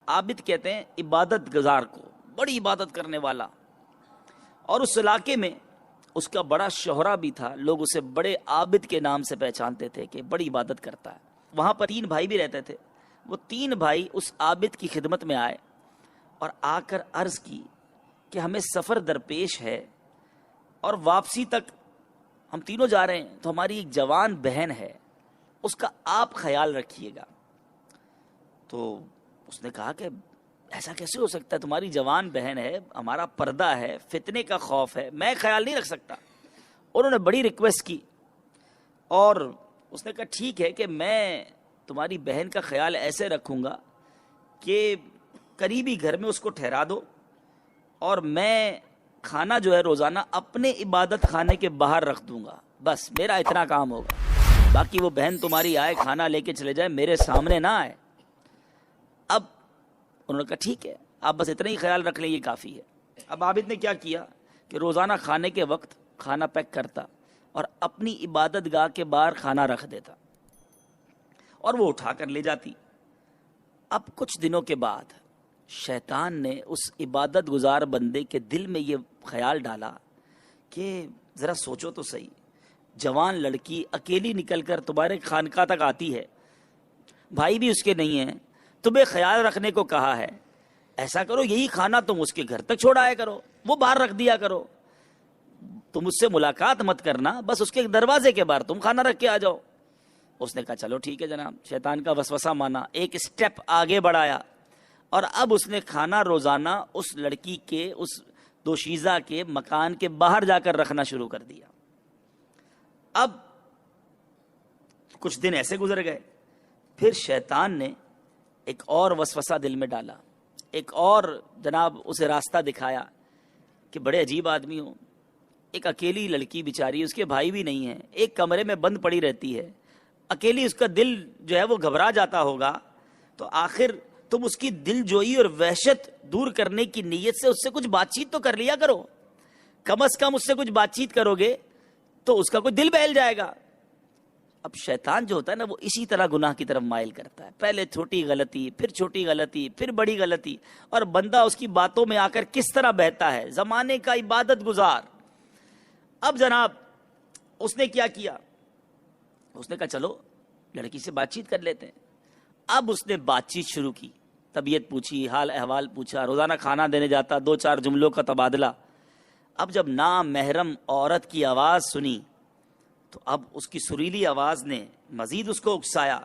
عابد کہتے ہیں عبادت گزار کو، بڑی عبادت کرنے والا، اور اس علاقے میں اس کا بڑا شہرہ بھی تھا، لوگ اسے بڑے عابد کے نام سے پہچانتے تھے کہ بڑی عبادت کرتا ہے۔ وہاں پر 3 بھائی بھی رہتے تھے۔ وہ 3 بھائی اس عابد کی خدمت میں آئے اور آ کر عرض کی کہ ہمیں سفر درپیش ہے اور واپسی تک ہم تینوں جا رہے ہیں، تو ہماری ایک جوان بہن ہے، اس کا آپ خیال رکھیے گا۔ تو اس نے کہا کہ ایسا کیسے ہو سکتا ہے، تمہاری جوان بہن ہے، ہمارا پردہ ہے، فتنے کا خوف ہے، میں خیال نہیں رکھ سکتا۔ انہوں نے بڑی ریکویسٹ کی اور اس نے کہا ٹھیک ہے کہ میں تمہاری بہن کا خیال ایسے رکھوں گا کہ قریبی گھر میں اس کو ٹھہرا دو، اور میں کھانا جو ہے روزانہ اپنے عبادت خانے کے باہر رکھ دوں گا، بس میرا اتنا کام ہوگا، باقی وہ بہن تمہاری آئے کھانا لے کے چلے جائے، میرے سامنے نہ آئے۔ اب انہوں نے کہا ٹھیک ہے، آپ بس اتنا ہی خیال رکھ لیں، یہ کافی ہے۔ اب عابد نے کیا کیا کہ روزانہ کھانے کے وقت کھانا پیک کرتا اور اپنی عبادت گاہ کے باہر کھانا رکھ دیتا اور وہ اٹھا کر لے جاتی۔ اب کچھ دنوں کے بعد شیطان نے اس عبادت گزار بندے کے دل میں یہ خیال ڈالا کہ ذرا سوچو تو صحیح، جوان لڑکی اکیلی نکل کر تمہارے خانقاہ تک آتی ہے، بھائی بھی اس کے نہیں ہیں، تمہیں خیال رکھنے کو کہا ہے، ایسا کرو یہی کھانا تم اس کے گھر تک چھوڑ آیا کرو، وہ باہر رکھ دیا کرو، تم اس سے ملاقات مت کرنا، بس اس کے دروازے کے باہر تم کھانا رکھ کے آ جاؤ۔ اس نے کہا چلو ٹھیک ہے جناب، شیطان کا وسوسہ مانا، ایک اسٹیپ آگے بڑھایا، اور اب اس نے کھانا روزانہ اس لڑکی کے، اس دوشیزہ کے مکان کے باہر جا کر رکھنا شروع کر دیا۔ اب کچھ دن ایسے گزر گئے، پھر شیطان نے ایک اور وسوسہ دل میں ڈالا، ایک اور جناب اسے راستہ دکھایا کہ بڑے عجیب آدمی ہو، ایک اکیلی لڑکی بیچاری، اس کے بھائی بھی نہیں ہیں، ایک کمرے میں بند پڑی رہتی ہے، اکیلی، اس کا دل جو ہے وہ گھبرا جاتا ہوگا، تو آخر تم اس کی دل جوئی اور وحشت دور کرنے کی نیت سے اس سے کچھ بات چیت تو کر لیا کرو، کم از کم اس سے کچھ بات چیت کرو گے تو اس کا کوئی دل بہل جائے گا۔ اب شیطان جو ہوتا ہے نا، وہ اسی طرح گناہ کی طرف مائل کرتا ہے، پہلے چھوٹی غلطی، پھر چھوٹی غلطی، پھر بڑی غلطی، اور بندہ اس کی باتوں میں آ کر کس طرح بہتا ہے، زمانے کا عبادت گزار۔ اب جناب اس نے کیا کیا، اس نے کہا چلو لڑکی سے بات چیت کر لیتے ہیں۔ اب اس نے بات چیت شروع کی، طبیعت پوچھی، حال احوال پوچھا، روزانہ کھانا دینے جاتا، 2-4 جملوں کا تبادلہ۔ اب جب نامحرم عورت کی آواز سنی تو اب اس کی سریلی آواز نے مزید اس کو اکسایا،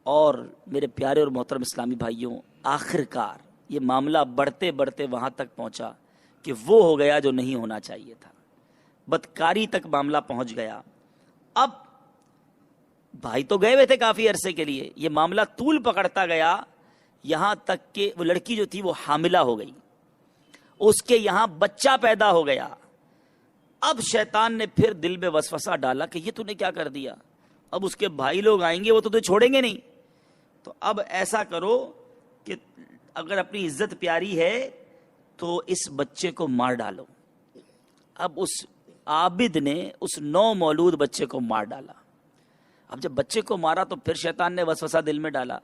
اور میرے پیارے اور محترم اسلامی بھائیوں، آخرکار یہ معاملہ بڑھتے بڑھتے وہاں تک پہنچا کہ وہ ہو گیا جو نہیں ہونا چاہیے تھا، بدکاری تک معاملہ پہنچ گیا۔ اب بھائی تو گئے ہوئے تھے کافی عرصے کے لیے، یہ معاملہ طول پکڑتا گیا، یہاں تک کہ وہ لڑکی جو تھی وہ حاملہ ہو گئی، اس کے یہاں بچہ پیدا ہو گیا۔ اب شیطان نے پھر دل میں وسوسہ ڈالا کہ یہ تو نے کیا کر دیا، اب اس کے بھائی لوگ آئیں گے، وہ تو تجھے چھوڑیں گے نہیں، تو اب ایسا کرو کہ اگر اپنی عزت پیاری ہے تو اس بچے کو مار ڈالو۔ اب اس عابد نے اس نو مولود بچے کو مار ڈالا۔ اب جب بچے کو مارا تو پھر شیطان نے وسوسہ دل میں ڈالا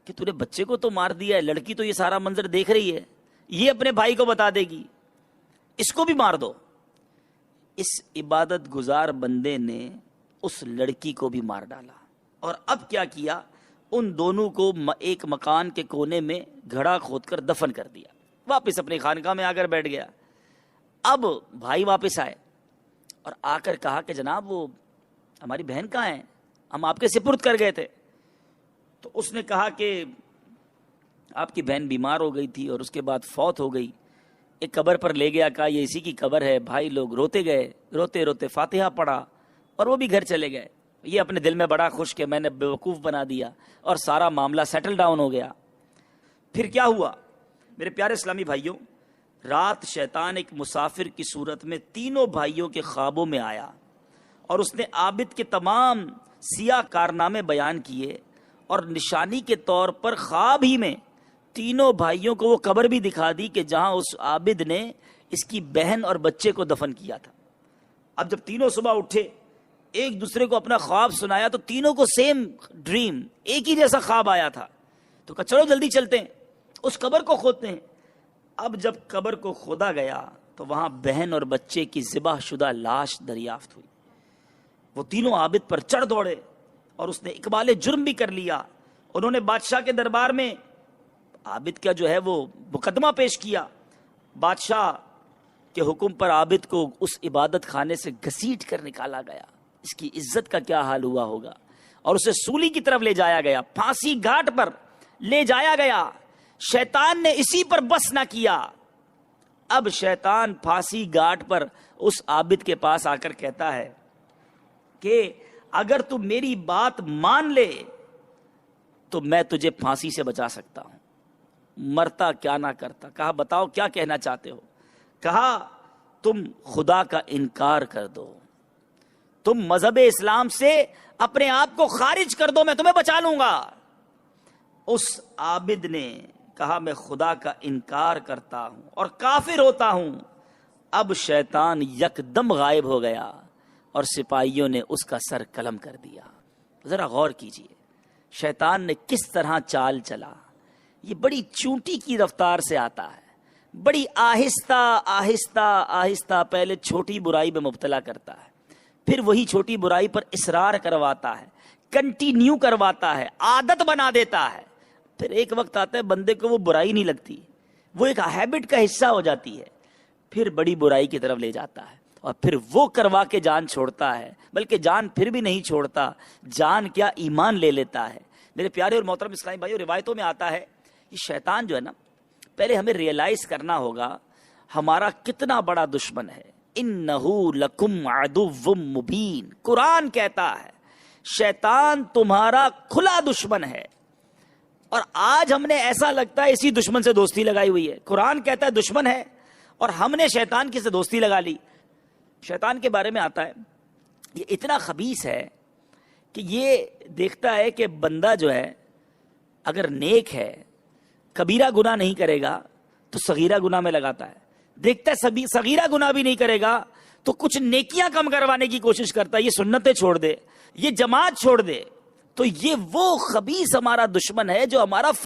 کہ تو نے بچے کو تو مار دیا ہے، لڑکی تو یہ سارا منظر دیکھ رہی ہے، یہ اپنے بھائی کو بتا دے گی، اس کو بھی مار دو۔ اس عبادت گزار بندے نے اس لڑکی کو بھی مار ڈالا، اور اب کیا کیا، ان دونوں کو ایک مکان کے کونے میں گھڑا کھود کر دفن کر دیا، واپس اپنی خانقاہ میں آ کر بیٹھ گیا۔ اب بھائی واپس آئے اور آ کر کہا کہ جناب وہ ہماری بہن کہاں ہے، ہم آپ کے سپرد کر گئے تھے۔ تو اس نے کہا کہ آپ کی بہن بیمار ہو گئی تھی اور اس کے بعد فوت ہو گئی، ایک قبر پر لے گیا، کہا یہ اسی کی قبر ہے۔ بھائی لوگ روتے گئے، روتے روتے فاتحہ پڑھا اور وہ بھی گھر چلے گئے۔ یہ اپنے دل میں بڑا خوش کہ میں نے بیوقوف بنا دیا، اور سارا معاملہ سیٹل ڈاؤن ہو گیا۔ پھر کیا ہوا میرے پیارے اسلامی بھائیوں، رات شیطان ایک مسافر کی صورت میں تینوں بھائیوں کے خوابوں میں آیا، اور اس نے عابد کے تمام سیاہ کارنامے بیان کیے، اور نشانی کے طور پر خواب ہی میں تینوں بھائیوں کو وہ قبر بھی دکھا دی کہ جہاں اس عابد نے اس کی بہن اور بچے کو دفن کیا تھا۔ اب جب تینوں صبح اٹھے، ایک دوسرے کو اپنا خواب سنایا، تو تینوں کو سیم ڈریم، ایک ہی جیسا خواب آیا تھا، تو کہا چلو جلدی چلتے ہیں۔ اس قبر کو کھودتے ہیں. اب جب قبر کو کھودا گیا تو وہاں بہن اور بچے کی ذبح شدہ لاش دریافت ہوئی. وہ تینوں عابد پر چڑھ دوڑے اور اس نے اقبال جرم بھی کر لیا. انہوں نے بادشاہ کے دربار میں عابد کا جو ہے وہ مقدمہ پیش کیا. بادشاہ کے حکم پر عابد کو اس عبادت خانے سے گھسیٹ کر نکالا گیا. اس کی عزت کا کیا حال ہوا ہوگا. اور اسے سولی کی طرف لے جایا گیا, پھانسی گھاٹ پر لے جایا گیا. شیطان نے اسی پر بس نہ کیا. اب شیطان پھانسی گھاٹ پر اس عابد کے پاس آ کر کہتا ہے کہ اگر تو میری بات مان لے تو میں تجھے پھانسی سے بچا سکتا ہوں. مرتا کیا نہ کرتا. کہا بتاؤ کیا کہنا چاہتے ہو. کہا تم خدا کا انکار کر دو, تم مذہب اسلام سے اپنے آپ کو خارج کر دو, میں تمہیں بچا لوں گا. اس عابد نے کہا میں خدا کا انکار کرتا ہوں اور کافر ہوتا ہوں. اب شیطان یکدم غائب ہو گیا اور سپاہیوں نے اس کا سر قلم کر دیا. ذرا غور کیجئے شیطان نے کس طرح چال چلا. یہ بڑی چونٹی کی رفتار سے آتا ہے, بڑی آہستہ آہستہ آہستہ پہلے چھوٹی برائی میں مبتلا کرتا ہے, پھر وہی چھوٹی برائی پر اصرار کرواتا ہے, کنٹینیو کرواتا ہے, عادت بنا دیتا ہے. پھر ایک وقت آتا ہے بندے کو وہ برائی نہیں لگتی, وہ ایک ہیبٹ کا حصہ ہو جاتی ہے. پھر بڑی برائی کی طرف لے جاتا ہے اور پھر وہ کروا کے جان چھوڑتا ہے, بلکہ جان پھر بھی نہیں چھوڑتا, جان کیا ایمان لے لیتا ہے. میرے پیارے اور محترم اسلامی بھائیو, روایتوں میں آتا ہے یہ شیطان جو ہے نا, پہلے ہمیں ریئلائز کرنا ہوگا ہمارا کتنا بڑا دشمن ہے. انہو لکم عدو مبین, قرآن کہتا ہے شیطان تمہارا کھلا دشمن ہے. اور آج ہم نے ایسا لگتا ہے اسی دشمن سے دوستی لگائی ہوئی ہے. قرآن کہتا ہے دشمن ہے اور ہم نے شیطان کی سے دوستی لگا لی. شیطان کے بارے میں آتا ہے یہ اتنا خبیث ہے کہ یہ دیکھتا ہے کہ بندہ جو ہے اگر نیک ہے, کبیرہ گناہ نہیں کرے گا تو صغیرہ گناہ میں لگاتا ہے. دیکھتا ہے صغیرہ گناہ بھی نہیں کرے گا تو کچھ نیکیاں کم کروانے کی کوشش کرتا ہے, یہ سنتیں چھوڑ دے, یہ جماعت چھوڑ دے. تو یہ وہ خبیث ہمارا دشمن ہے جو ہمارا